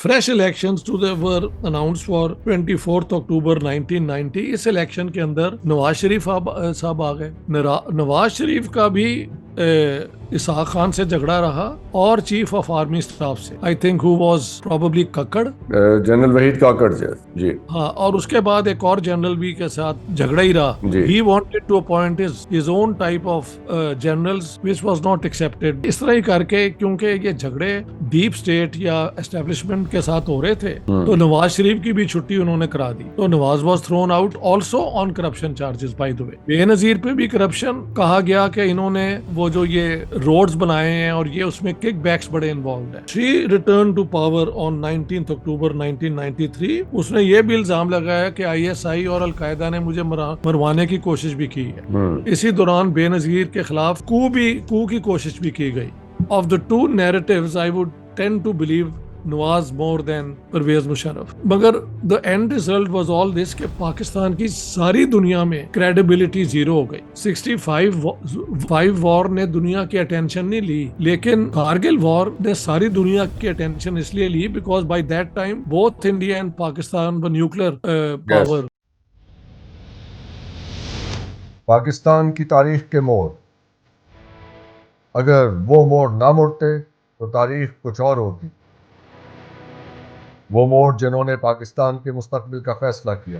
fresh elections to the were announced for 24th October 1990। इस election के अंदर नवाज शरीफ साहब आ गए। नवाज शरीफ का भी इसहाक खान से झगड़ा रहा और चीफ ऑफ आर्मी स्टाफ से, I think who was probably Kakkar, general Waheed Kakar ji. हाँ, और उसके बाद एक और जनरल भी के साथ झगड़ा ही रहा। जी। He wanted to appoint his own type of generals which was not accepted। इस तरह ही करके, क्योंकि ये झगड़े डीप स्टेट या एस्टेब्लिशमेंट के साथ हो रहे थे, तो नवाज शरीफ की भी छुट्टी उन्होंने करा दी। तो Nawaz was thrown out also on corruption charges. Bye the वे, बेनजीर पे भी करप्शन कहा गया कि इन्होंने वो जो ये रोड्स बनाए हैं और ये उसमें किकबैक्स बड़े इन्वॉल्व है। She return to power on 19 October 1993। उसने ये भी इल्जाम लगाया कि ISI और अलकायदा ने मुझे मरवाने की कोशिश भी की है। इसी दौरान बेनजीर के खिलाफ कू की कोशिश भी की गई। Of the two narratives I would tend to believe Nawaz more than Parvez Musharraf. मगर the end result was all this कि पाकिस्तान की सारी दुनिया में क्रेडिबिलिटी जीरो हो गई। 65 वॉर ने दुनिया की अटेंशन नहीं ली, लेकिन कारगिल वॉर ने सारी दुनिया की अटेंशन इसलिए ली because by that time both India and Pakistan were nuclear power. Pakistan की तारीख के मोड़, अगर वो मोड़ ना मुड़ते तो तारीख कुछ और होती। वो मोड़ जिन्होंने पाकिस्तान के मुस्तकबिल का फैसला किया,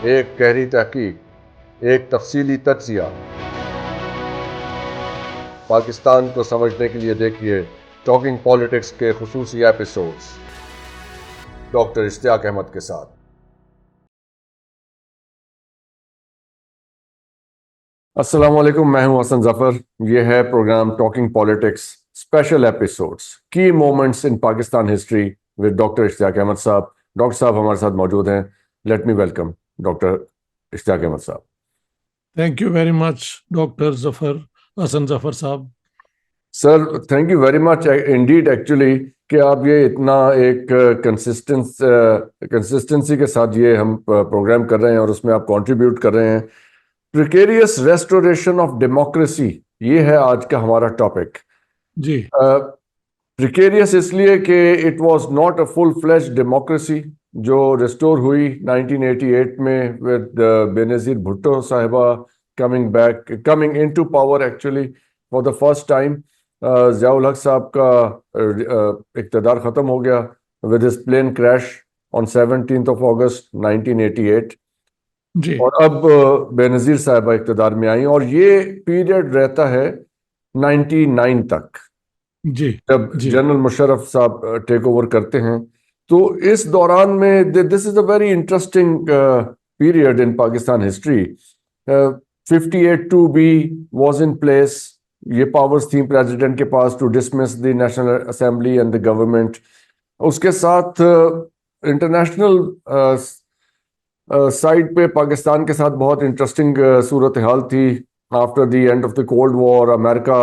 एक गहरी तहकीक, एक तफसीली तज्जिया। पाकिस्तान को समझने के लिए देखिए टॉकिंग पॉलिटिक्स के खुसूसी एपिसोड्स डॉक्टर इश्तियाक अहमद के साथ। अस्सलाम वालेकुम, मैं हूं हसन जफर। यह है program talking politics special episodes की moments in Pakistan history with doctor Ishtiaq Ahmed sahab. Doctor sahab हमारे साथ मौजूद हैं। Let me welcome doctor Ishtiaq Ahmed sahab. Thank you very much doctor Zafar, Hasan Zafar sahab. Sir, thank you very much indeed actually कि आप ये इतना एक कंसिस्टेंसी के साथ ये हम प्रोग्राम कर रहे हैं और उसमें आप कंट्रीब्यूट कर रहे हैं। प्रिकेरियस रेस्टोरेशन ऑफ डेमोक्रेसी, ये है आज का हमारा टॉपिक जी। प्रिकेरियस इसलिए कि it was not a full flesh democracy जो रिस्टोर हुई 1988 में विद बेनजीर भुट्टो साहिबा coming into power actually for the first time. Ziaul Haq साहब का इक़्तिदार ख़त्म हो गया with his plane crash on 17th of August 1988। जी। और अब बेनजीर साहिबा इक़्तिदार में आई और ये पीरियड रहता है 99 तक, जी। जब जी। जनरल मुशर्रफ साहब टेक ओवर करते हैं। तो इस दौरान में this is a very interesting period in Pakistan history. 58(2)(b was in place. ये पावर्स थी प्रेसिडेंट के पास to dismiss the national assembly and the government. उसके साथ इंटरनेशनल साइड पे पाकिस्तान के साथ बहुत इंटरेस्टिंग सूरत हाल थी। After the end of the cold war America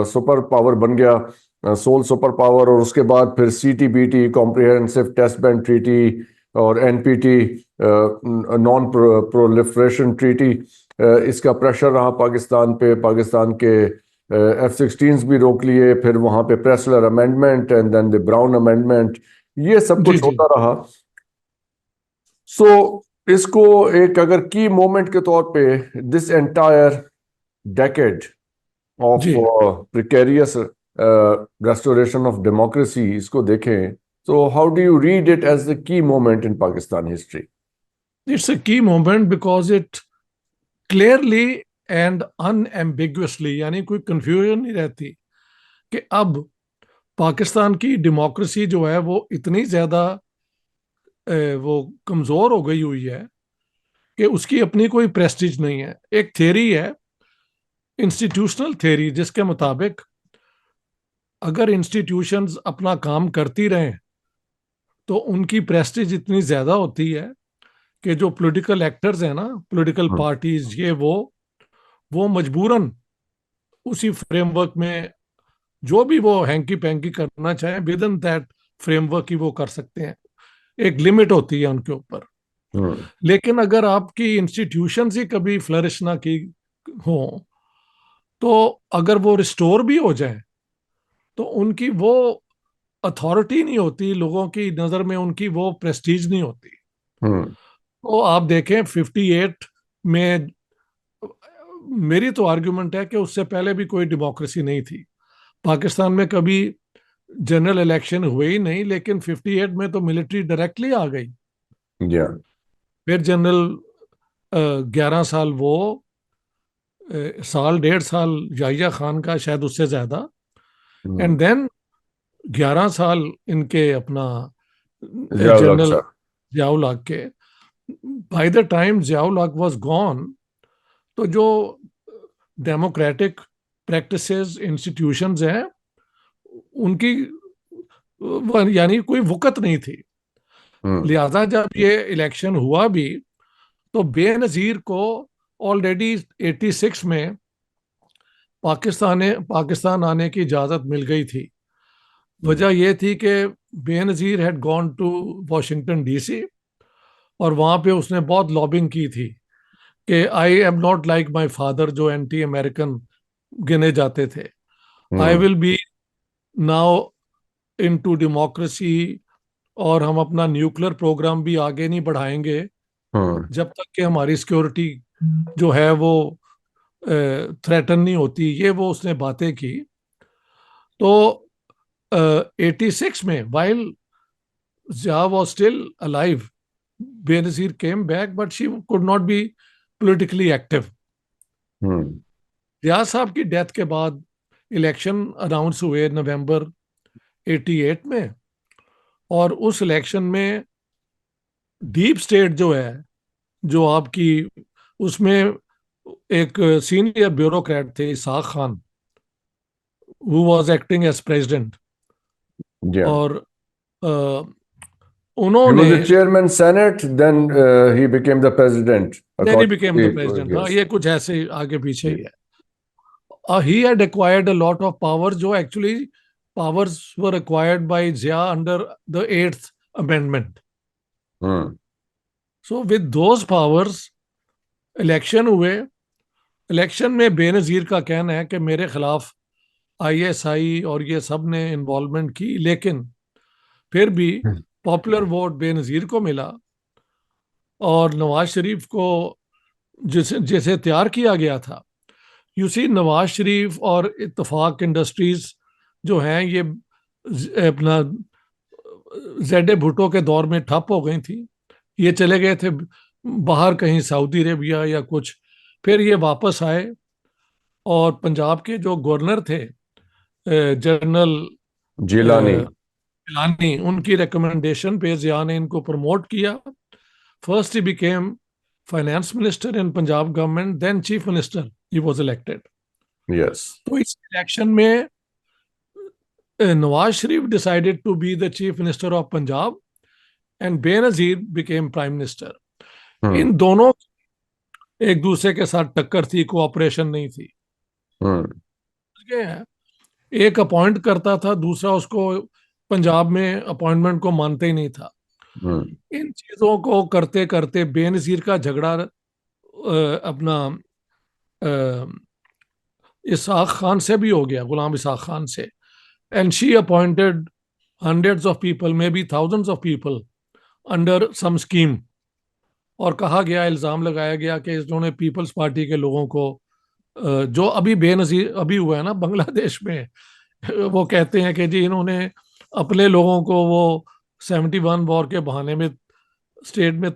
super power बन गया, सोल सुपर पावर। और उसके बाद फिर CTBT comprehensive test band treaty और NPT नॉन प्रोलिफरेशन ट्रीटी, इसका प्रेशर रहा पाकिस्तान पे। पाकिस्तान के F-16s भी रोक लिए, फिर वहाँ पे Pressler amendment and then the Brown amendment, ये सब कुछ होता रहा। सो इसको एक अगर की मोमेंट के तौर पे this entire decade of precarious restoration of democracy इसको देखें, so how do you read it as the key moment in Pakistan history? It's a key moment because it clearly and unambiguously, यानी कोई confusion नहीं रहती कि अब पाकिस्तान की democracy जो है वो इतनी ज्यादा वो कमजोर हो गई हुई है कि उसकी अपनी कोई प्रेस्टीज नहीं है। एक थ्योरी है, इंस्टीट्यूशनल थ्योरी, जिसके मुताबिक अगर इंस्टीट्यूशंस अपना काम करती रहें तो उनकी प्रेस्टीज इतनी ज्यादा होती है कि जो पॉलिटिकल एक्टर्स हैं ना, पॉलिटिकल पार्टीज, ये वो मजबूरन उसी फ्रेमवर्क में जो भी वो हैंकी पैंकी करना चाहे विद इन दैट फ्रेमवर्क ही वो कर सकते हैं। एक लिमिट होती है उनके ऊपर। लेकिन अगर आपकी इंस्टीट्यूशंस ही कभी फ्लरिश ना की हो, तो अगर वो रिस्टोर भी हो जाए तो उनकी वो अथॉरिटी नहीं होती लोगों की नजर में, उनकी वो प्रेस्टीज नहीं होती। हम्म। तो आप देखें 58 में, मेरी तो आर्गुमेंट है कि उससे पहले भी कोई डेमोक्रेसी नहीं थी पाकिस्तान में, कभी जनरल इलेक्शन हुए ही नहीं, लेकिन 58 में तो मिलिट्री डायरेक्टली आ गई। या। फिर जनरल 11 साल वो, साल 1.5 साल याहिया खान का, शायद उससे ज्यादा, हम्म। एंड देन 11 साल इनके अपना जियाउल हक जनरल साहब। जियाउल हक के। बाय द टाइम जियाउल हक वाज गॉन, तो जो डेमोक्रेटिक प्रैक्टिसेस इंस्टीट्यूशंस हैं उनकी यानी कोई वक़्त नहीं थी। हम्म। लिहाजा जब ये इलेक्शन हुआ भी, तो बेनज़ीर को ऑलरेडी 86 में पाकिस्तान आने की इजाज़त मिल गई थी। वजह यह थी कि Benazir had gone to Washington DC, और वहाँ पे उसने बहुत लॉबिंग की थी कि I am not like my father, जो एंटी अमेरिकन गिने जाते थे। I hmm. Will be now into democracy, और हम अपना न्यूक्लियर प्रोग्राम भी आगे नहीं बढ़ाएंगे हम्म। जब तक कि हमारी सिक्योरिटी जो है वो थ्रेटन नहीं होती। ये वो उसने बातें की। तो 86 में, while Zia was still alive, Benazir came back, but she could not be politically active. Hmm. Riaz sahab की डेथ के बाद इलेक्शन अनाउंस हुए नवंबर 88 में, और उस इलेक्शन में डीप स्टेट जो है, जो आपकी, उसमें एक सीनियर ब्यूरोक्रेट थे Ishaq Khan, who was acting as president, या। और He was उन्होंने, the chairman Senate, then he became the president then he according became the to president. the हाँ, yes. ये कुछ ऐसे आगे पीछे ही है। He had acquired a lot of power, जो actually powers were acquired by Zia under the 8th amendment. Hmm. So with those powers election हुए। इलेक्शन में बेनजीर का कहना है कि मेरे खिलाफ आईएसआई और ये सब ने इन्वॉल्वमेंट की, लेकिन फिर भी पॉपुलर वोट बेनजीर को मिला, और नवाज शरीफ को जिसे जिसे तैयार किया गया था। यू सी, नवाज शरीफ और इत्तेफाक इंडस्ट्रीज जो हैं, ये अपना जेड भुट्टो के दौर में ठप हो गई थी। ये चले गए थे बाहर कहीं सऊदी अरेबिया या कुछ, फिर ये वापस आए, और पंजाब के जो गवर्नर थे जनरल जिलानी। जिलानी, उनकी रिकमेंडेशन पे जिया ने इनको प्रमोट किया। First he became finance minister in Punjab government, then chief minister he was elected. Yes. तो इस इलेक्शन में Nawaz Sharif decided to be the chief minister of Punjab, and Benazir became prime minister. Hmm. इन दोनों एक दूसरे के साथ टक्कर थी, कोऑपरेशन नहीं थी। हम्म। एक अपॉइंट करता था, दूसरा उसको पंजाब में अपॉइंटमेंट को मानते ही नहीं था। हम्म। इन चीजों को करते करते बेनजीर का झगड़ा अपना इसाक खान से भी हो गया, गुलाम इसाक खान से, and she appointed hundreds of people, maybe thousands of people under some scheme। और कहा गया, इल्जाम लगाया गया कि इन्होंने पीपल्स पार्टी के लोगों को, जो अभी बेनजीर अभी हुआ है ना बांग्लादेश में, वो कहते हैं कि जी इन्होंने अपने लोगों को वो 71 वॉर के बहाने में स्टेट में,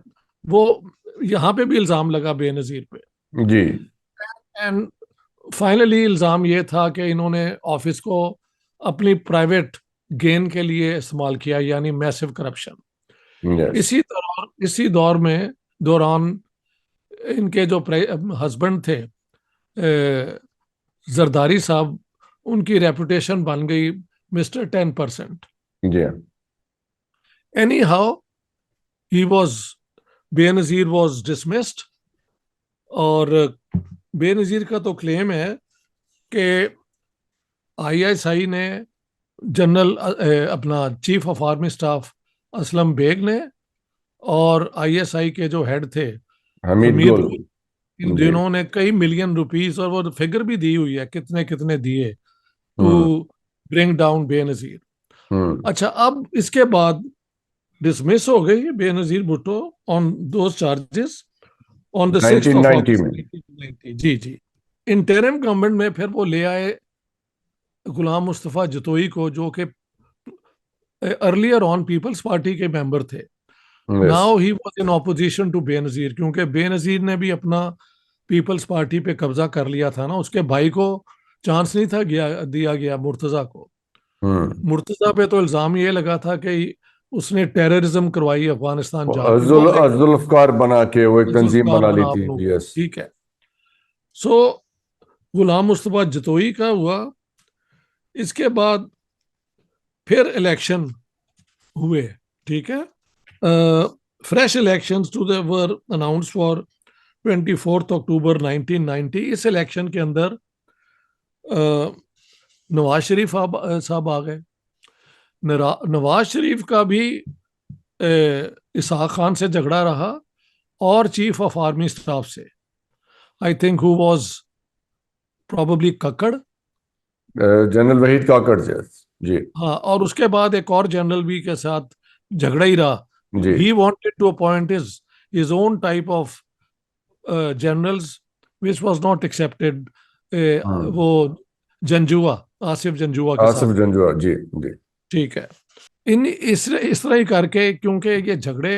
वो यहाँ पे भी इल्जाम लगा बेनजीर पे। जी। एंड फाइनली इल्जाम ये था कि इन्होंने ऑफिस को अपनी प्राइवेट गेन के लिए इस्तेमाल किया, यानी मैसिव करप्शन। यस। इसी दौरान इनके जो हस्बैंड थे जरदारी साहब, उनकी रेपुटेशन बन गई मिस्टर 10%। जी। Anyhow, he was Benazir was dismissed, और बेनजीर का तो क्लेम है कि आईएसआई ने जनरल अपना chief of army staff Aslam Beg ने, और आईएसआई के जो हेड थे हमीद हमीद गुल। गुल, इन जी। दिनों ने कई मिलियन रुपीस, और वो फिगर भी दी हुई है कितने कितने दिए to hmm. Bring down Benazir. अच्छा, अब इसके बाद डिसमिस हो गई Benazir Bhutto on those charges on the 6th of 1990 August में 1990। जी जी। इंटरिम गवर्नमेंट में फिर वो ले आए गुलाम मुस्तफ़ा जतोई को, जो कि अर्लियर ऑन पीपल्स पार्टी के मेंबर थे। Yes now he was in opposition to Benazir, क्योंकि बेनजीर ने भी अपना पीपल्स पार्टी पे कब्जा कर लिया था ना। उसके भाई को चांस नहीं था दिया गया, मुर्तजा को। मुर्तजा पे तो इल्जाम ये लगा था कि उसने टेररिज्म करवाई अफगानिस्तान जाके, वो जुल्फकार बना के वो एक तंजीम जुल्फकार बना ली बना थी। अपनों को। यस ठीक है। सो गुलाम मुस्तफा जतोई का हुआ। इसके बाद फिर इलेक्शन हुए। ठीक है। Fresh elections to the were announced for 24 October 1990। इस इलेक्शन के अंदर नवाज शरीफ साहब आ गए। नवाज शरीफ का भी इसहाक खान से झगड़ा रहा और चीफ ऑफ आर्मी स्टाफ से, I think who was probably Kakkar. General Waheed Kakar ji हाँ, और उसके बाद एक और जनरल भी के साथ झगड़ा ही रहा। जी he wanted to appoint his own type of generals which was not accepted. वो जंजुआ, आसिफ जंजुआ के आसिफ साथ। जंजुआ जी जी ठीक है। इस तरह ही करके, क्योंकि ये झगड़े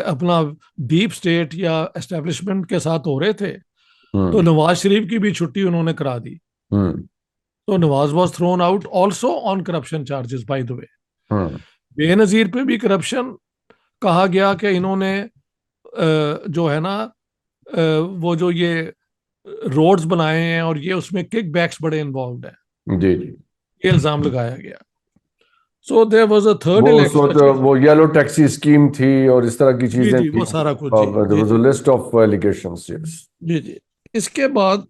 अपना डीप स्टेट या एस्टेब्लिशमेंट के साथ हो रहे थे, तो नवाज शरीफ की भी छुट्टी उन्होंने करा दी। तो Nawaz was thrown out also on corruption charges, bye the वे। बेनजीर पे भी करप्शन कहा गया कि इन्होंने जो है ना, वो जो ये रोड्स बनाए हैं और ये उसमें किक बैक्स बड़े इन्वॉल्व है, जी जी ये इल्जाम लगाया गया। So there was a third वो उस इलेक्शन। वक्त वो येलो टैक्सी स्कीम थी और इस तरह की जी चीजें जी, थी। वो सारा कुछ। जी देयर जी वाज जी a list of allegations. Yes जी जी। इसके बाद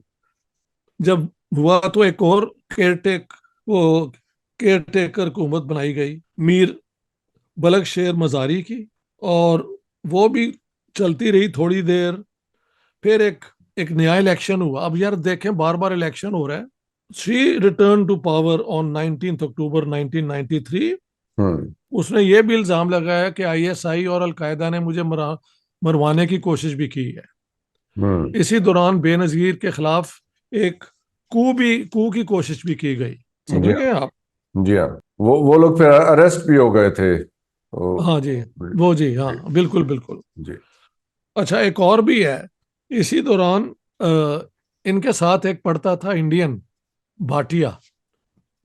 जब हुआ तो एक और केयर टेकर हुकूमत बनाई गई मीर बलक शेर मजारी की, और वो भी चलती रही थोड़ी देर। फिर एक नया इलेक्शन हुआ। अब यार देखें, बार बार इलेक्शन हो रहा है। She return to power on 19 October 1993। उसने ये भी इल्जाम लगाया कि आईएसआई और अलकायदा ने मुझे मरवाने की कोशिश भी की है। इसी दौरान बेनजीर के खिलाफ एक कू की कोशिश भी की गई। जी समझ गए आप? जी हाँ, वो लोग फिर अरेस्ट भी हो गए थे। हाँ जी, वो जी, हाँ बिल्कुल बिल्कुल। जी अच्छा, एक और भी है। इसी दौरान इनके साथ एक पढ़ता था इंडियन, भाटिया।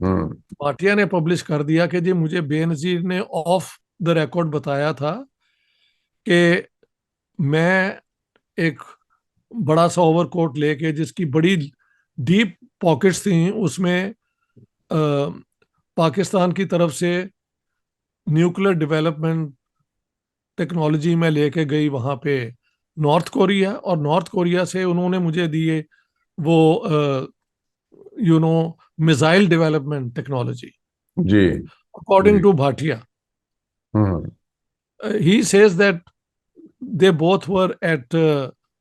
हम्म भाटिया ने पब्लिश कर दिया कि जी मुझे बेनजीर ने ऑफ द रिकॉर्ड बताया था कि मैं एक बड़ा सा ओवरकोट लेके, जिसकी बड़ी डीप पॉकेट्स थी, उसमें पाकिस्तान की तरफ से न्यूक्लियर डेवलपमेंट टेक्नोलॉजी में लेके गई वहां पे नॉर्थ कोरिया, और नॉर्थ कोरिया से उन्होंने मुझे दिए वो you know missile development technology, जी अकॉर्डिंग जी to Bhatia. Hmm He says that they both were at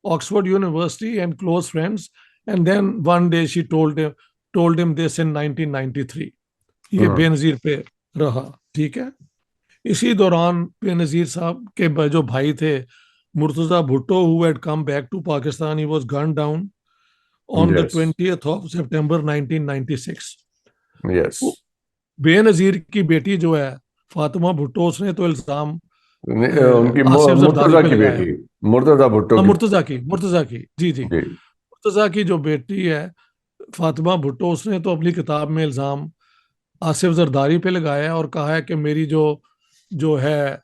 Oxford University and close friends, and then one day she told him this in 1993। ये हम्म बेनजीर पे रहा। ठीक है। इसी दौरान बेनजीर साहब के जो भाई थे Murtaza Bhutto, who had come back to Pakistan, he was gunned down on the yes 20th of September 1996। Yes Benazir की बेटी जो है फातिमा भुट्टो, उसने तो इल्जाम उनकी आसिफ जरदारी मुर्तजा पे की लगाया। बेटी, मुर्तजा भुट्टो हाँ, की। मुर्तजा की जी जी। जी मुर्तजा की जो बेटी है फातिमा भुट्टो, उसने तो अपनी किताब में इल्जाम आसिफ जरदारी पे लगाया और कहा है कि मेरी जो जो है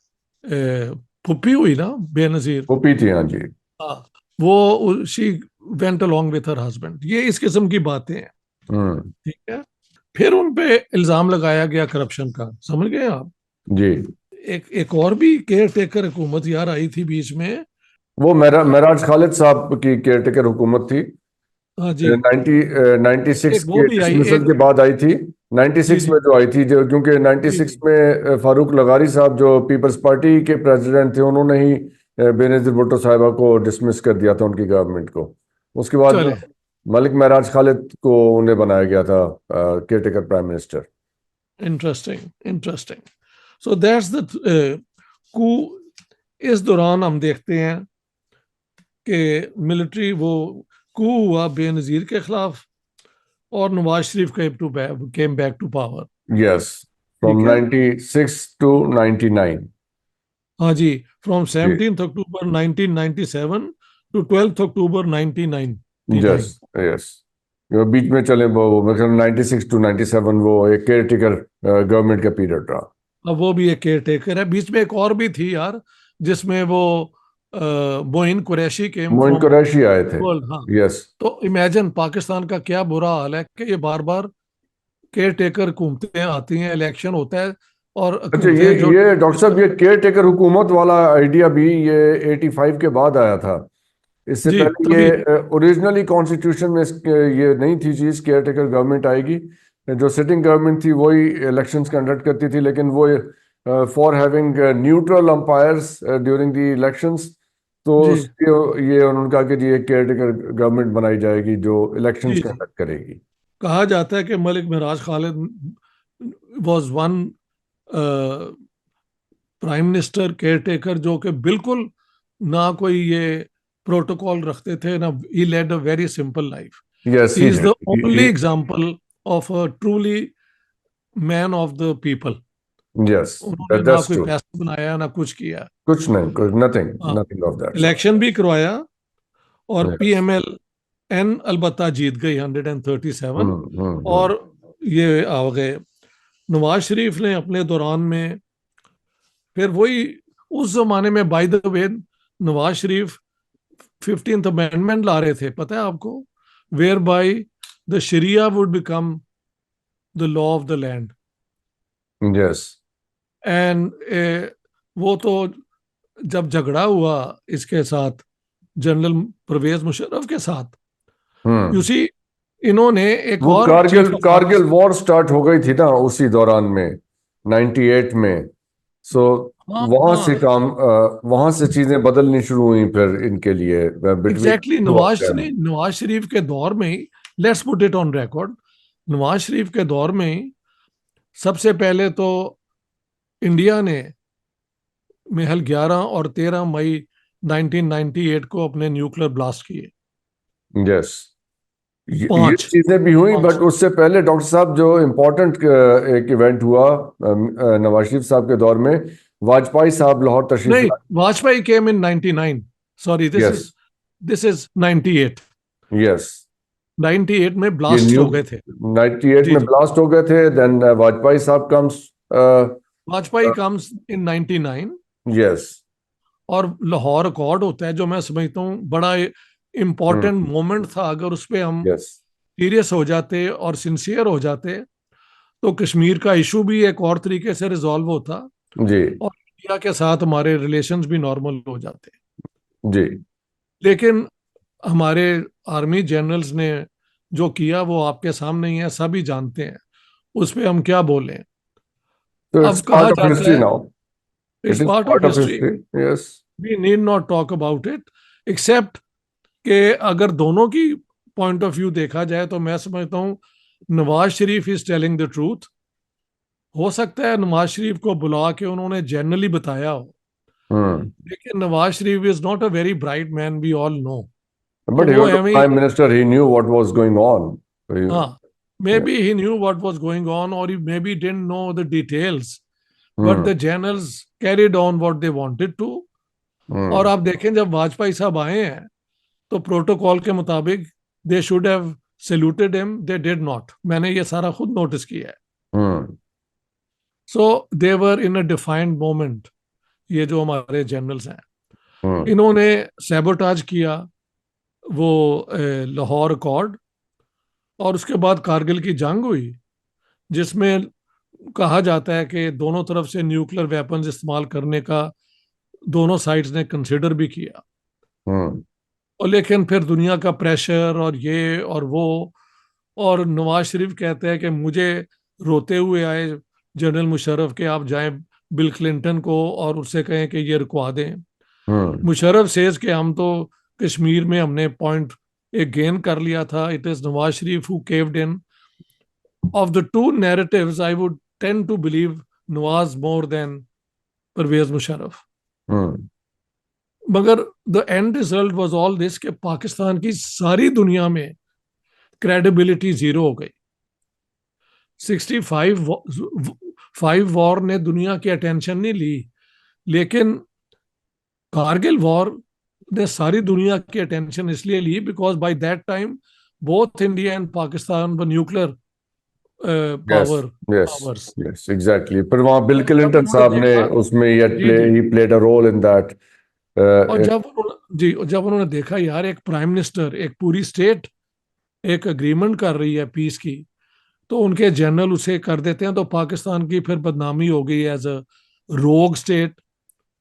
फुप्पी हुई ना बेनजीर, वो पी थी हाँ जी। हाँ, वो she went along with her husband. ये इस किस्म की बातें हैं। हम्म ठीक है। फिर उन पे इल्जाम लगाया गया करप्शन का। समझ गए आप? जी एक और भी केयर टेकर हुकूमत यार आई थी बीच में। वो मेराज खालिद साहब की केयरटेकर हुकूमत थी। हाँ जी। 96 एक वो के भी आई डिसमिसल एक। के बाद आई थी। जी 96 जी में जो आई थी, जो क्योंकि जी 96 जी। में फारूक लगारी साहब जो पीपल्स पार्टी के प्रेसिडेंट थे, उन्होंने ही बेनजीर भुट्टो साहिबा को डिसमिस कर दिया था, उनकी गवर्नमेंट को। उसके बाद चले। मलिक महराज खालिद को उन्हें बनाया गया था caretaker prime minister. Interesting so that's the coup. इस दौरान हम देखते हैं कि मिलिट्री वो कू हुआ बेनजीर के खिलाफ और Nawaz Sharif came back to power. Yes, from ठीक है, 96 to 99। हाँ जी, फ्रॉम जी, 17 October 1997 to 12 October 1999। Yes yes. बीच में चले वो मेरे ख्याल 96 to 97 वो एक केयर टेकर गवर्नमेंट का पीरियड रहा। अब वो भी एक केयर टेकर है। बीच में एक और भी थी यार, जिसमें वो मोइन कुरैशी केम मोइन फ्रॉम कुरैशी आए थे। वर्ल्ड। हाँ, यस। तो इमेजिन पाकिस्तान का क्या बुरा हाल है कि ये बार बार केयर टेकर हुकूमतें आती हैं, इलेक्शन होता है और अच्छा, ये हुकूमतें जो ये डॉक्टर साहब, ये केयर टेकर हुकूमत वाला आइडिया भी ये 85 के बाद आया था। इससे जी पहले तभी। ये ओरिजिनली कॉन्स्टिट्यूशन में ये नहीं थी चीज, केयर टेकर गवर्नमेंट आएगी। जो सिटिंग गवर्नमेंट थी वही इलेक्शंस कंडक्ट करती थी, लेकिन वो for having neutral umpires during the elections, तो जी उसके ये उन्होंने कहा कि जी एक केयर टेकर गवर्नमेंट बनाई जाएगी जो इलेक्शंस जी जी, कंडक्ट करेगी। कहा जाता है कि Malik Miraj Khalid was one prime minister caretaker जो कि बिल्कुल ना कोई ये प्रोटोकॉल रखते थे ना। He led a very simple life. Yes, he is the only example of a truly man of the people. Yes, उन्होंने ना दैट्स कोई ट्रू। पैसा बनाया ना कुछ किया। कुछ नहीं, कुछ नथिंग, हाँ, नथिंग ऑफ दैट इलेक्शन भी करवाया और सॉर्ट। पीएमएल एन अलबत्ता जीत गई 137। हम्म। और ये आ गए नवाज शरीफ ने अपने दौरान में फिर वही उस जमाने में by the way Nawaz Sharif 15th amendment ला रहे थे, पता है आपको, whereby the sharia would become the law of the land. Yes. And वो तो जब झगड़ा हुआ इसके साथ, जनरल परवेज मुशर्रफ के साथ, यू हम्म। सी, इन्होंने एक वो और Kargil chief of army. Kargil war start हो गई थी ना उसी दौरान में, 98 में। सो हाँ वहां से हाँ, वहां से चीजें बदलनी शुरू हुई फिर इनके लिए between exactly two of them. Nawaz Sharif के दौर में ही, let's put it on record, Nawaz Sharif के दौर में ही सबसे पहले तो इंडिया ने महल 11 और 13 मई 1998 को अपने न्यूक्लियर ब्लास्ट किए। यस, ये पांच चीजें भी हुई, पांच बट उससे पहले डॉक्टर साहब जो इम्पोर्टेंट एक इवेंट हुआ नवाज शरीफ साहब के दौर में, वाजपेयी साहब लाहौर तशरीफ नहीं, लाए। वाजपेयी केम इन 99। Sorry, yes this is 98। Yes. 98 में ये ब्लास्ट न्यू हो गए थे। 98 जी में जी, ब्लास्ट हो गए थे, देन वाजपेयी साहब comes. Vajpayee comes in 99। Yes. और लाहौर अकॉर्ड होता है जो मैं समझता हूँ बड़ा इम्पोर्टेंट मोमेंट था। अगर उस पर हम यस सीरियस हो जाते और सिंसियर हो जाते तो कश्मीर का इशू भी एक और तरीके से रिजॉल्व होता जी और इंडिया के साथ हमारे रिलेशंस भी नॉर्मल हो जाते। जी। लेकिन हमारे आर्मी जनरल्स ने जो किया वो आपके सामने ही है, सभी जानते हैं। उस पर हम क्या बोलें। तो अब इट्स कहा पार्ट ऑफ जाता हिस्ट्री है now. It's it is part of part of history, history. Yes. We need not talk about it, except कि अगर दोनों की पॉइंट ऑफ व्यू देखा जाए तो मैं समझता हूँ Nawaz Sharif is telling the truth. हो सकता है नवाज शरीफ को बुला के उन्होंने जनरली बताया हो, हम्म। लेकिन Nawaz Sharif is not a very bright man, we all know. तो बट ही वो वाज द हमें, prime minister, he knew what was going on. हाँ, maybe he knew what was going on और he maybe didn't know the details, but hmm the generals carried on what they wanted to. और हम्म आप देखें जब वाजपेयी साहब आए हैं तो प्रोटोकॉल के मुताबिक they should have saluted him, they did not. मैंने ये सारा खुद नोटिस किया है। हम्म सो दे वर इन अ डिफाइंड मोमेंट, ये जो हमारे जनरल्स हैं। हम्म इन्होंने सैबोटाज किया वो लाहौर अकॉर्ड, और उसके बाद कारगिल की जंग हुई जिसमें कहा जाता है कि दोनों तरफ से न्यूक्लियर वेपन्स इस्तेमाल करने का दोनों साइड्स ने कंसिडर भी किया। हम्म और लेकिन फिर दुनिया का प्रेशर और ये और वो, और नवाज शरीफ कहते हैं कि मुझे रोते हुए आए जनरल मुशर्रफ के आप जाएं बिल क्लिंटन को और उससे कहें कि ये रुकवा दें। हम्म मुशर्रफ सेज कि हम तो कश्मीर में हमने पॉइंट एक गेन कर लिया था, it is Nawaz Sharif who caved in. Of the two narratives I would tend to believe Nawaz more than Pervez Musharraf. हम्म मगर the end result was all this कि पाकिस्तान की सारी दुनिया में क्रेडिबिलिटी जीरो हो गई। 65 वॉर ने दुनिया की अटेंशन नहीं ली, लेकिन कारगिल वॉर ने सारी दुनिया की अटेंशन इसलिए ली because by that time both India and Pakistan were nuclear yes power yes powers. Yes exactly, फिर वहाँ बिल और जब क्लिंटन उन्होंने साहब ने देखा, उसमें जी जी, he played a role in that. और जब उन्होंने देखा यार एक प्राइम मिनिस्टर, एक पूरी स्टेट एक अग्रीमेंट कर रही है पीस की, तो उनके जनरल उसे कर देते हैं, तो पाकिस्तान की फिर बदनामी हो गई एज अ रोग स्टेट,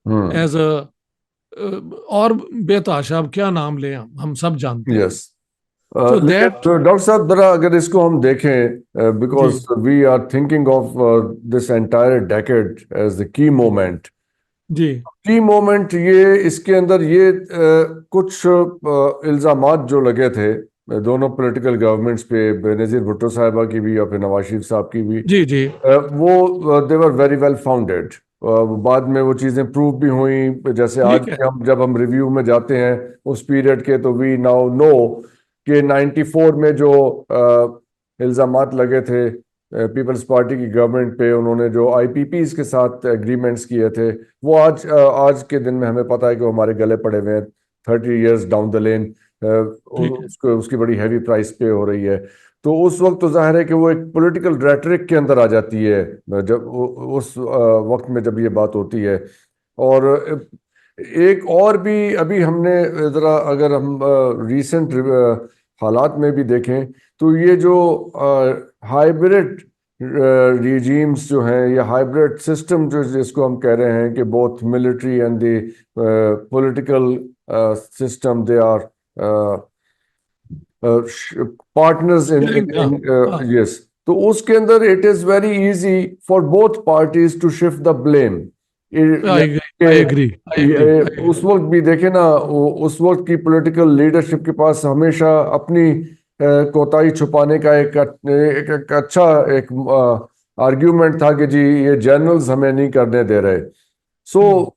हम्म एज अ और बेताशा, अब क्या नाम लें, हम सब जानते हैं। यस सो लेकिन दैट, डॉक्टर साहब जरा अगर इसको हम देखें, जी because we are thinking of this entire decade as the जी की मोमेंट, ये इसके अंदर ये कुछ इल्जामात जो लगे थे दोनों पॉलिटिकल गवर्नमेंट्स पे, बेनजीर भुट्टो साहिबा की भी और फिर नवाज शरीफ साहब की भी, जी जी, वो दे वर वेरी वेल फाउंडेड। बाद में वो चीज़ें प्रूव भी हुई, जैसे आज ठीक है, भी हम जब हम रिव्यू में जाते हैं उस पीरियड के, तो वी नाउ नो कि 94 में जो इल्ज़ामात लगे थे पीपल्स पार्टी की गवर्नमेंट पे, उन्होंने जो आईपीपीज के साथ एग्रीमेंट्स किए थे, वो आज के दिन में हमें पता है कि वो हमारे गले पड़े हुए हैं 30 years डाउन द लेन। ठीक है, उसको उसकी बड़ी हैवी प्राइस पे हो रही है। तो उस वक्त तो जाहिर है कि वो एक पॉलिटिकल रेटरिक के अंदर आ जाती है जब उस वक्त में जब ये बात होती है। और एक और भी अभी हमने ज़रा अगर हम रीसेंट हालात में भी देखें, तो ये जो हाइब्रिड रिजीम्स जो हैं, या हाइब्रिड सिस्टम जो जिसको हम कह रहे हैं कि both military and the political system they are partners in in चलेंगे, हाँ हाँ, इन यस, तो उसके अंदर it is very easy for both parties to shift the blame. I agree, I agree. उस वक्त भी देखे ना, उस वक्त की पॉलिटिकल लीडरशिप के पास हमेशा अपनी कोताही छुपाने का एक अच्छा एक आर्ग्यूमेंट था कि जी ये जनरल्स हमें नहीं करने दे रहे। सो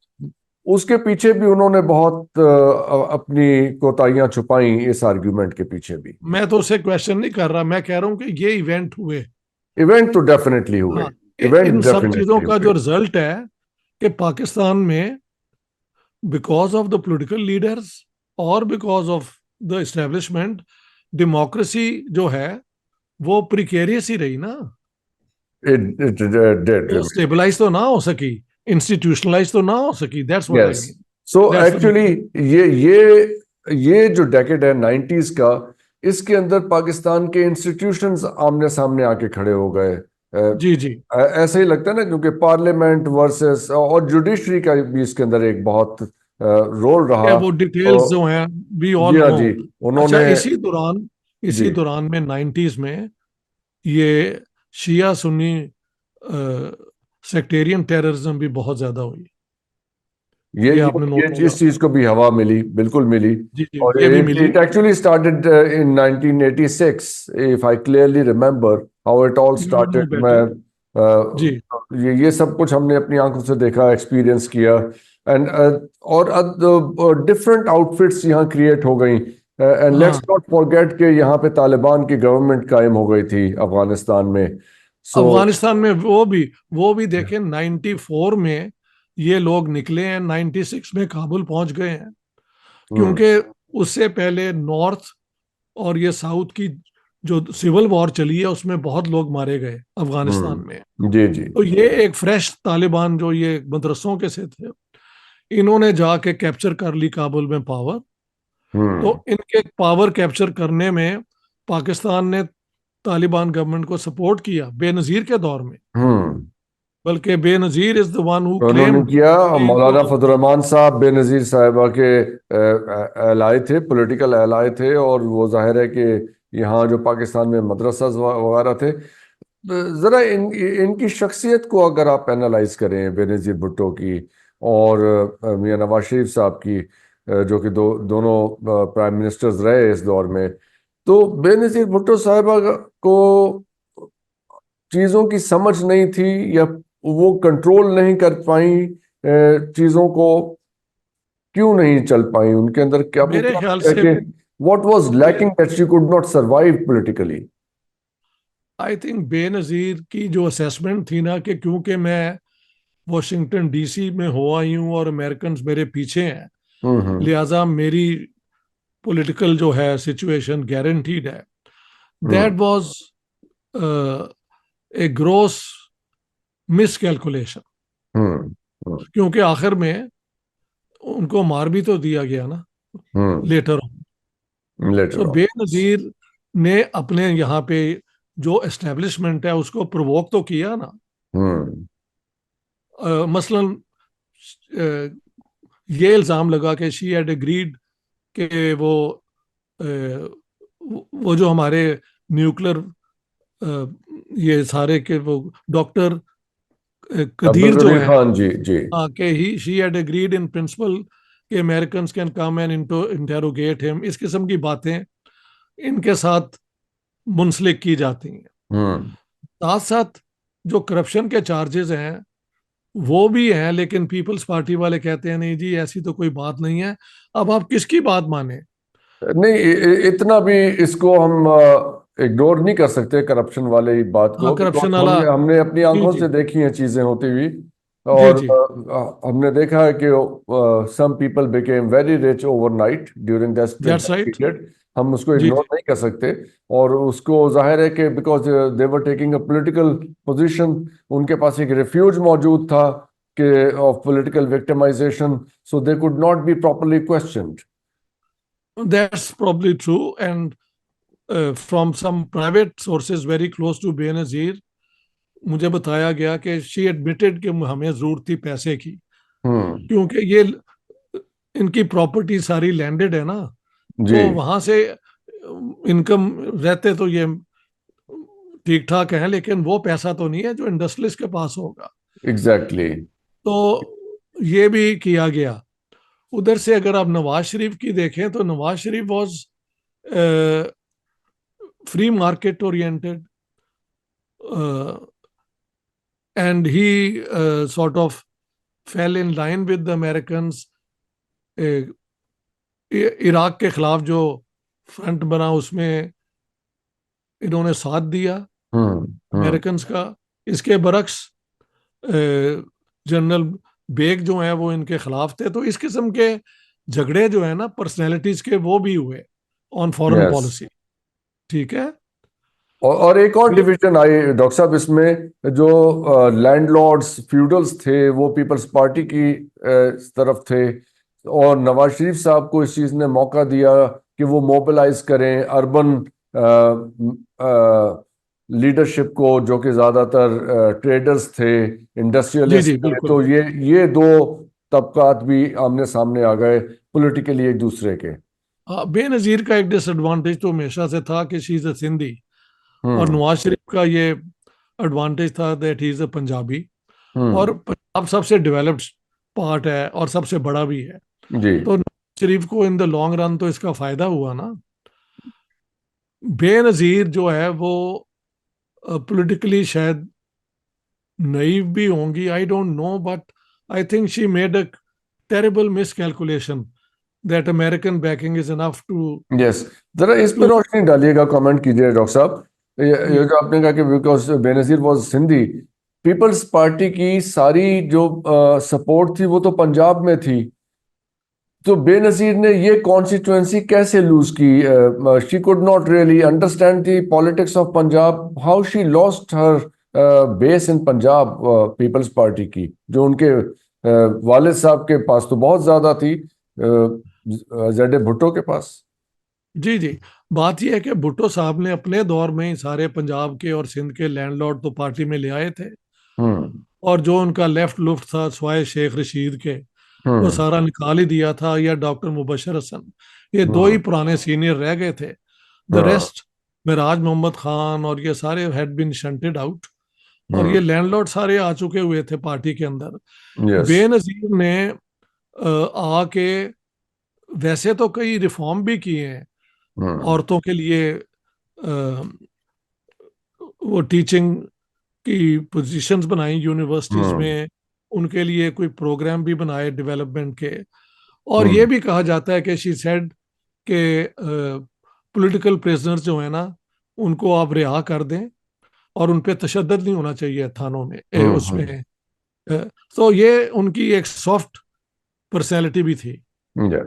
उसके पीछे भी उन्होंने बहुत अपनी कोताहियां छुपाई, इस आर्ग्यूमेंट के पीछे भी। मैं तो उससे क्वेश्चन नहीं कर रहा, मैं कह रहा हूं कि ये इवेंट हुए। इवेंट तो डेफिनेटली हुए, हाँ, इवेंट इन सब चीजों डेफिनेटली का हुए। जो रिजल्ट है कि पाकिस्तान में because of the political leaders और because of the establishment, democracy जो है वो प्रिकेरियस ही रही ना, इट डिड। स्टेबलाइज तो ना हो सकी, इंस्टीट्यूशनलाइज तो ना हो सकी। That's what I yes, mean, so that's the actually ये जो डेकेड है 90s का, इसके अंदर पाकिस्तान के इंस्टीट्यूशंस आमने सामने आके खड़े हो गए। जी जी, ऐसे ही लगता है ना, क्योंकि पार्लियामेंट वर्सेस और जुडिशरी का भी इसके अंदर एक बहुत रोल क्या रहा। वो डिटेल्स तो जो हैं वी जी ऑल हाँ नो। जी, अच्छा, उन्होंने इसी जी दौरान में 90s में ये शिया सुन्नी सेक्टेरियन टेररिज्म भी बहुत ज्यादा हुई। ये आपने नोट ये किया इस होगा। चीज को भी हवा मिली, बिल्कुल मिली। जी जी, और ये भी इट मिली। It actually started in 1986, if I clearly remember how it all you know started. मैं बेटर। जी ये सब कुछ हमने अपनी आंखों से देखा, एक्सपीरियंस किया। एंड और डिफरेंट आउटफिट्स यहाँ क्रिएट हो गई। एंड लेट्स हाँ, नॉट फॉरगेट कि यहाँ पे तालिबान की गवर्नमेंट कायम हो गई थी अफगानिस्तान में। सो अफगानिस्तान में वो भी देखें, 94 में ये लोग निकले हैं, 96 में काबुल पहुंच गए हैं। हम्म क्योंकि उससे पहले नॉर्थ और ये साउथ की जो सिविल वॉर चली है उसमें बहुत लोग मारे गए अफगानिस्तान में। जी जी तो ये एक फ्रेश तालिबान जो ये मदरसों के से थे, इन्होंने जाके कैप्चर कर ली काबुल में पावर। तो हम्म इनके पावर कैप्चर करने में पाकिस्तान ने तालिबान गवर्नमेंट को सपोर्ट किया बेनजीर के दौर में। हम्म बल्कि Benazir is the one who तो उन्होंने क्लेम्ड किया, इनको। मौलाना फजल रहमान साहब बेनजीर साहिबा के एलाय थे, पॉलिटिकल एलाय थे, और वो जाहिर है कि यहाँ जो पाकिस्तान में मदरसा वगैरह थे। जरा इनकी शख्सियत को अगर आप एनालाइज करें, बेनजीर भुट्टो की और मियां नवाज शरीफ साहब की, जो कि दोनों प्राइम मिनिस्टर्स रहे इस दौर में, तो बेनजीर भुट्टो साहिबा को चीजों की समझ नहीं थी या वो कंट्रोल नहीं कर पाई चीजों को, क्यों नहीं चल पाई उनके अंदर? क्या आपको मेरे क्या ख्याल लगता है से कि what was lacking that she could not survive politically? I think Benazir की जो असेसमेंट थी ना, कि क्योंकि मैं वॉशिंगटन डीसी में हो आई हूँ और अमेरिकन मेरे पीछे हैं, हम्म। लिहाजा मेरी पॉलिटिकल जो है सिचुएशन गारंटीड है। Hmm. That was a gross miscalculation. Hmm. Hmm. क्योंकि आखिर में उनको मार भी तो दिया गया ना hmm. Letter. Letter so on. Benazir ने अपने यहाँ पे जो एस्टेब्लिशमेंट है उसको प्रोवोक तो किया ना। हम्म। मसलन ये इल्ज़ाम लगा कि शी हैड एग्रीड कि वो जो हमारे न्यूक्लियर ये सारे के वो डॉक्टर अब्दुल कदीर जो कदीर है, खान जी जी। कि he she had agreed in principle कि American can come and interrogate him, इस किस्म की बातें इनके साथ मुंसलिक की जाती हैं। हम्म। साथ साथ जो करप्शन के चार्जेस हैं वो भी हैं, लेकिन पीपल्स पार्टी वाले कहते हैं नहीं जी ऐसी तो कोई बात नहीं है। अब आप किसकी बात माने? नहीं, इतना भी इसको हम इग्नोर नहीं कर सकते करप्शन वाले बात हाँ, को, बिकॉज करप्शन वाला। हमने हमने अपनी जी आंखों जी। से देखी हैं चीजें होती हुई। जी और जी। हमने देखा है कि some people became very rich overnight during that that's right. Period. हम उसको जी इग्नोर जी। नहीं कर सकते। और उसको जाहिर है कि because they were taking a political position, उनके पास एक रिफ्यूज मौजूद था कि of political victimization, so they could not be properly questioned. That's probably true. And from some private sources very close to Benazir मुझे बताया गया कि शी एडमिटेड कि हमें जरूरत थी पैसे की, हम्म। क्योंकि ये इनकी प्रॉपर्टी सारी लैंडेड है ना, जी। तो वहां से इनकम रहते तो ये ठीक ठाक है, लेकिन वो पैसा तो नहीं है जो इंडस्ट्रियलिस्ट के पास होगा। एग्जैक्टली। तो ये भी किया गया। उधर से अगर आप नवाज शरीफ की देखें तो Nawaz Sharif was free market oriented and he sort of fell in line with the American. Iraq के खिलाफ जो फ्रंट बना उसमें इन्होंने साथ दिया हम्म। हम्म। अमेरिकन का। इसके बरक्स जनरल बेग जो है वो इनके खिलाफ थे। तो इस किस्म के झगड़े जो है ना पर्सनैलिटीज के, वो भी हुए ऑन फॉरेन यस। पॉलिसी। ठीक है। और एक और डिवीजन आई डॉक्टर साहब इसमें, जो लैंडलॉर्ड्स फ्यूडल्स थे वो पीपल्स पार्टी की तरफ थे, और नवाज शरीफ साहब को इस चीज ने मौका दिया कि वो मोबिलाइज करें अर्बन लीडरशिप को, जो कि ज्यादातर ट्रेडर्स थे, जी इंडस्ट्रियलिस्ट जी थे। बिल्कुल। तो ये दो तबकात भी आमने सामने आ गए पॉलिटिकली एक दूसरे के। बेनजीर का एक डिसएडवांटेज तो हमेशा से था कि शी इज अ सिंधी, और हम्म। नवाज शरीफ का ये एडवांटेज था that he is a Punjabi. और हम्म। पंजाब सबसे डेवलप्ड पार्ट है और सबसे बड़ा भी है। जी। तो नवाज शरीफ को इन द लॉन्ग रन तो इसका फायदा हुआ ना। बेनजीर जो है वो पॉलिटिकली शायद नईव भी होंगी, I don't know, but I think she made a terrible miscalculation that American backing is enough to yes. जरा इस पे टू रोशनी डालिएगा, कमेंट कीजिए डॉक्टर साहब। ये जो आपने कहा कि बिकॉज बेनजीर वाज सिंधी, पीपल्स पार्टी की सारी जो सपोर्ट थी वो तो पंजाब में थी। तो बेनजीर ने ये कॉन्स्टिट्यूएंसी कैसे लूज की? She could not really understand the politics of Punjab, how she lost her base in Punjab Peoples Party की, जो उनके वालिद साहब के पास तो बहुत ज्यादा थी, जेड ए भुट्टो के पास। जी जी। बात यह है कि भुट्टो साहब ने अपने दौर में ही सारे पंजाब के और सिंध के लैंडलॉर्ड तो पार्टी में ले आए थे, हम्म। और जो उनका लेफ्ट लुफ्ट था स्वाय शेख रशीद के वो हम्म। सारा निकाल ही दिया था, या डॉक्टर मुबशर हसन। ये दो ही हम्म। पुराने सीनियर रह गए थे। द हाँ। रेस्ट मिराज मोहम्मद खान और ये सारे हैड बीन शंटेड आउट, और ये हम्म। लैंडलॉर्ड सारे आ चुके हुए थे पार्टी के अंदर। यस। बेनजीर ने आके वैसे तो कई रिफॉर्म भी किए हैं हम्म। औरतों के लिए। वो टीचिंग की पोजीशंस बनाई यूनिवर्सिटीज हम्म में, उनके लिए कोई प्रोग्राम भी बनाए डेवलपमेंट के। और ये हम्म भी कहा जाता है कि शी सेड के पॉलिटिकल प्रिजनर्स जो है ना, उनको आप रिहा कर दें और उन पे तशद्दुद नहीं होना चाहिए थानों में, हम्म उसमें। तो ये उनकी एक सॉफ्ट पर्सनैलिटी भी थी। yeah,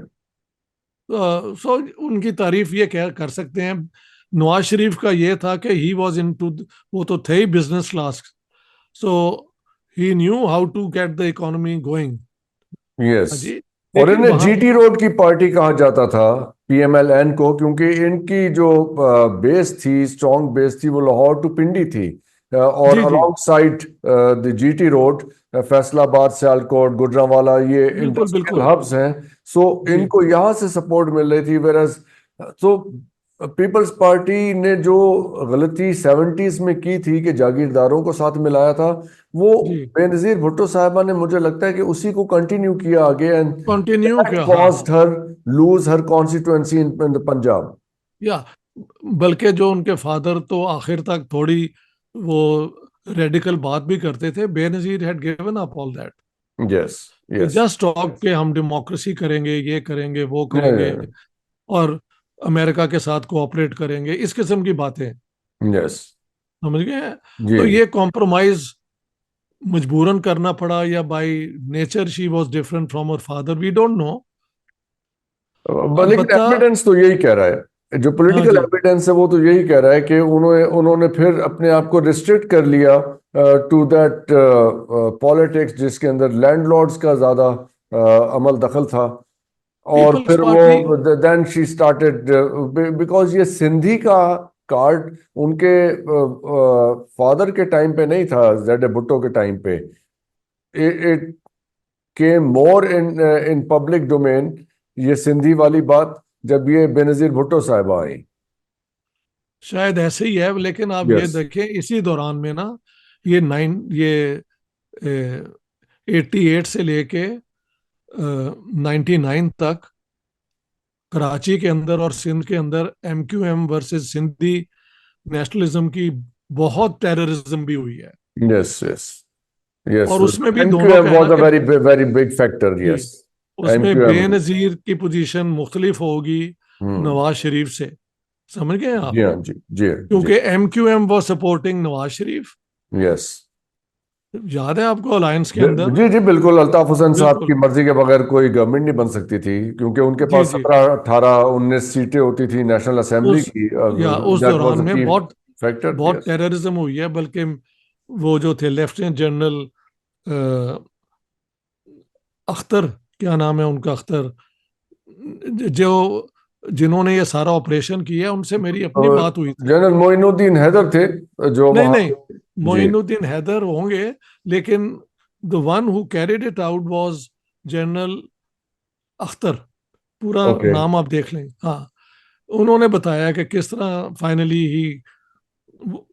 सो उनकी तारीफ ये कह कर सकते हैं। नवाज शरीफ का ये था कि ही वॉज इन टू, वो तो थे he business class, so he knew how to get the economy going. Yes. हाँ जी। और लेकिन इन्हें वहां जीटी रोड की पार्टी कहा जाता था, पीएमएलएन को, क्योंकि इनकी जो बेस थी, स्ट्रॉन्ग बेस थी, वो लाहौर टू पिंडी थी। और जी जी, alongside the GT road Faisalabad, Sialkot, Gujranwala, ये बिल्कुल इंडस्ट्रियल बिल्कुल। हब्स हैं। सो जी इनको यहाँ से सपोर्ट मिल रही थी। वेरस तो पीपल्स पार्टी ने जो गलती 70s में की थी कि जागीरदारों को साथ मिलाया था, वो जी, बेनजीर भुट्टो साहिबा ने, मुझे लगता है कि उसी को कंटिन्यू किया आगे, एंड कंटिन्यू दैट किया, हाँ। Caused her lose her constituency in the Punjab. या बल्कि जो उनके फादर तो आखिर तक थोड़ी वो रेडिकल बात भी करते थे, Benazir had given up all that. Yes yes just talk के हम डेमोक्रेसी करेंगे, ये करेंगे, वो करेंगे, और अमेरिका के साथ कोऑपरेट करेंगे, इस किस्म की बातें। यस समझ गए? जी। तो ये कॉम्प्रोमाइज मजबूरन करना पड़ा, या by nature she was different from her father, we don't know. लेकिन अलबत्ता, एविडेंस तो यही कह रहा है, जो हाँ पॉलिटिकल जी, एविडेंस है वो तो यही कह रहा है कि उन्होंने उन्होंने फिर अपने आप को रिस्ट्रिक्ट कर लिया टू दैट पॉलिटिक्स, जिसके अंदर लैंडलॉर्ड्स का ज्यादा अमल दखल था। और पीपल्स फिर पार्टी। वो देन शी स्टार्टेड, बिकॉज ये सिंधी का कार्ड उनके फादर के टाइम पे नहीं था, जेड भुट्टो के टाइम पे। It came more in public domain, ये सिंधी वाली बात, जब ये बेनजीर भुट्टो साहिबा आई। शायद ऐसे ही है, लेकिन आप ये यस। देखें इसी दौरान में ना, ये 88 से लेके 99 तक कराची के अंदर और सिंध के अंदर MQM वर्सेस सिंधी नेशनलिज्म की बहुत टेररिज्म भी हुई है। Yes yes yes. और उसमें भी दोनों एमक्यूएम का है ना वाज अ कि, वेरी वेरी बिग फैक्टर। जी, यस। उसमें एमक्यूएम। बेनजीर की पोजीशन मुख्तलिफ होगी हम्म। नवाज शरीफ से। समझ गए जी आप? हाँ जी, जी हाँ, जी। क्योंकि MQM वो सपोर्टिंग नवाज शरीफ। यस याद है आपको अलायंस के जी अंदर? जी जी, बिल्कुल। अल्ताफ हुसैन साहब की बिल्कुल। मर्जी के बगैर कोई गवर्नमेंट नहीं बन सकती थी, क्योंकि उनके जी पास जी, 17 18 19 सीटें होती थी नेशनल असेंबली उस की। या उस दैट दौरान वाज अ में की बहुत फैक्टर। बहुत यस। टेररिज्म हुई है। बल्कि वो जो थे लेफ्टिनेंट जनरल अख्तर, क्या नाम है उनका, अख्तर, जो जिन्होंने ये सारा ऑपरेशन किया, उनसे मेरी अपनी बात हुई थी। जनरल मोइनुद्दीन हैदर थे जो नहीं वहां। नहीं, जी। मोइनुद्दीन हैदर होंगे, लेकिन the one who carried it out was general Akhtar. पूरा ओके। नाम आप देख लें, हाँ। उन्होंने बताया कि किस तरह finally he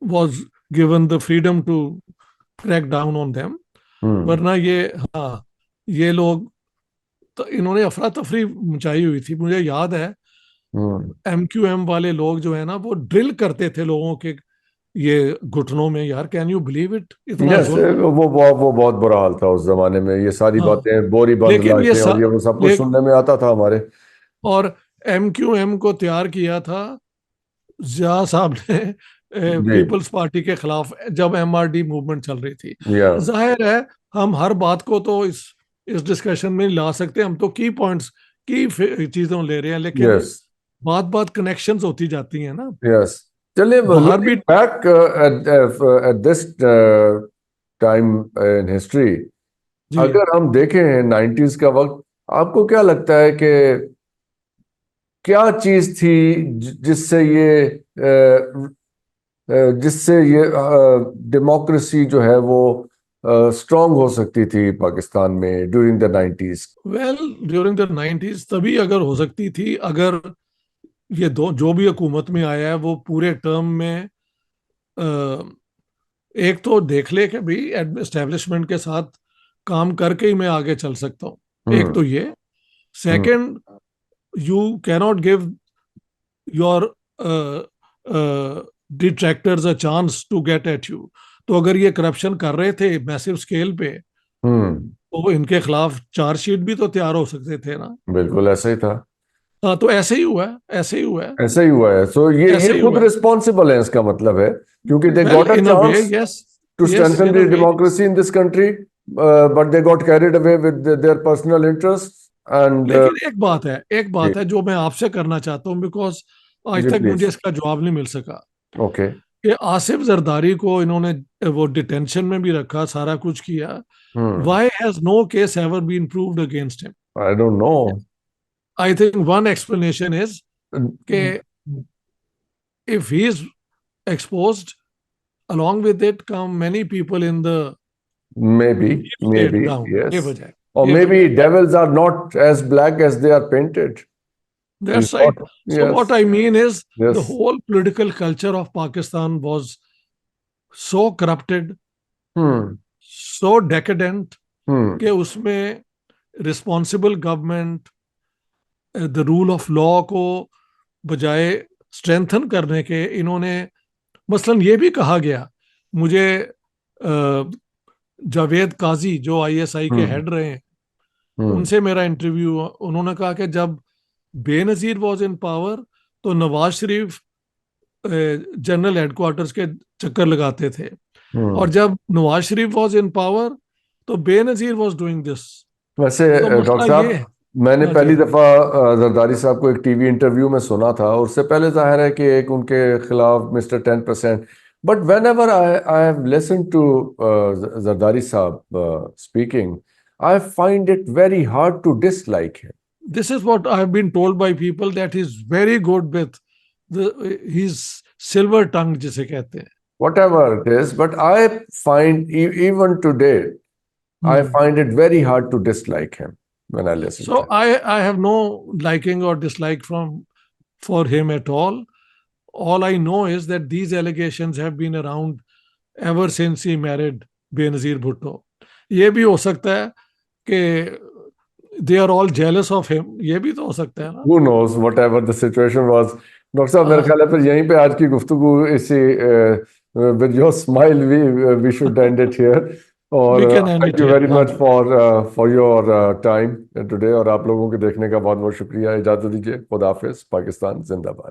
was given the freedom to crack down on them. Hmm वरना ये, हाँ, ये लोग, तो इन्होंने अफरा तफरी मचाई हुई थी। मुझे याद है हम्म। MQM वाले लोग जो है ना, वो ड्रिल करते थे लोगों के ये घुटनों में। यार, कैन यू बिलीव इट, इतना यस। जुल्म। वो बहुत बुरा हाल था उस जमाने में। ये सारी हाँ, बातें, बोरी बंद लेकिन लाशें और ये वो सब कुछ ले, सुनने में आता था हमारे। और MQM को तैयार किया था जिया साहब ने जी। पीपल्स पार्टी के खिलाफ, जब MRD मूवमेंट चल रही थी। या। जाहिर है, हम हर बात को तो इस डिस्कशन में नहीं ला सकते। हम तो की पॉइंट्स, की चीजों ले रहे हैं, लेकिन यस बात बात कनेक्शंस होती जाती हैं ना। यस। चलिए, बाहर लुकिंग भी। Back at this time in history, जी, अगर हम देखें 90s का वक्त, आपको क्या लगता है कि क्या चीज थी जिससे ये डेमोक्रेसी जो है वो स्ट्रांग हो सकती थी पाकिस्तान में during the 90s? Well, during the 90s तभी अगर हो सकती थी, अगर ये दो जो भी हुकूमत में आया है वो पूरे टर्म में एक तो देख ले कि भाई एस्टेब्लिशमेंट के साथ काम करके ही मैं आगे चल सकता हूँ। एक हम्म तो ये। Hmm second, you cannot give your detractors a chance to get at you. तो अगर ये करप्शन कर रहे थे मैसिव स्केल पे, हम्म, तो इनके खिलाफ चार्जशीट भी तो तैयार हो सकते थे ना। बिल्कुल ऐसा ही था। हाँ, तो ऐसे ही हुआ है, ऐसे ही हुआ है, ऐसा ही हुआ है। सो ये ऐसे ही खुद हुआ है। रिस्पॉन्सिबल है, इसका मतलब है, क्योंकि they well, got a in a way, chance yes, to yes, strengthen in a the way. democracy in this country, but they got carried away with their personal interests and लेकिन एक जी, बात है जो मैं आपसे करना चाहता हूँ, बिकॉज आज जी तक मुझे प्लीज। इसका जवाब नहीं मिल सका ओके। कि आसिफ जरदारी को इन्होंने वो डिटेंशन में भी रखा, सारा कुछ किया, हम्म। Why has no case ever been proved against him? I don't know. I think one explanation is कि if he is exposed, along with it come many people in the maybe, deep may state be, down. Yes. ये वजह है, और ये मे वजह B है। devils are not as black as they are painted. He's That's right. not, So what yes, I mean is the yes। whole political culture of Pakistan was so corrupted, hmm, so decadent हम्म, कि उसमें responsible government, the rule of law को बजाय strengthen करने के, इन्होंने मसलन ये भी कहा गया, मुझे जावेद काजी जो आईएसआई के हम्म, हेड रहे हैं, हम्म, उनसे मेरा इंटरव्यू हुआ। उन्होंने कहा कि जब बेनजीर वॉज इन पावर तो नवाज शरीफ जनरल हेडक्वार्टर्स के चक्कर लगाते थे, और हम्म। जब Nawaz Sharif was in power तो बेनजीर वॉज डूइंग दिस। वैसे तो डॉक्टर मसला ये है। साहब, मैंने हाँ जी। पहली दफा जरदारी साहब को एक टीवी इंटरव्यू में सुना था, और उससे पहले जाहिर है कि एक उनके खिलाफ mister 10%, but whenever I have listen to Zardari sahab speaking, I find it very hard to dislike him. This is what I have been told by people, that he's very good with his silver tongue जिसे कहते हैं। Whatever it is, but I find even today, I Hmm. find it very hard to dislike him when I listen to So him. I have no liking or dislike for him at all. All I know is that these allegations have been around ever since he married Benazir Bhutto. ये भी हो सकता है कि they are all jealous of him, ये भी तो हो सकता है ना। Who knows, whatever the situation was. Doctor साहब, मेरे हाँ, ख्याल है फिर यहीं पे आज की गुफ्तगू इसी with your smile we should end it here. और we can end thank it you here। Very हाँ मच जी। फॉर योर टाइम टुडे, और आप लोगों के देखने का बहुत बहुत शुक्रिया। इजाज़त दीजिए। खुदा हाफिज़। पाकिस्तान जिंदाबाद।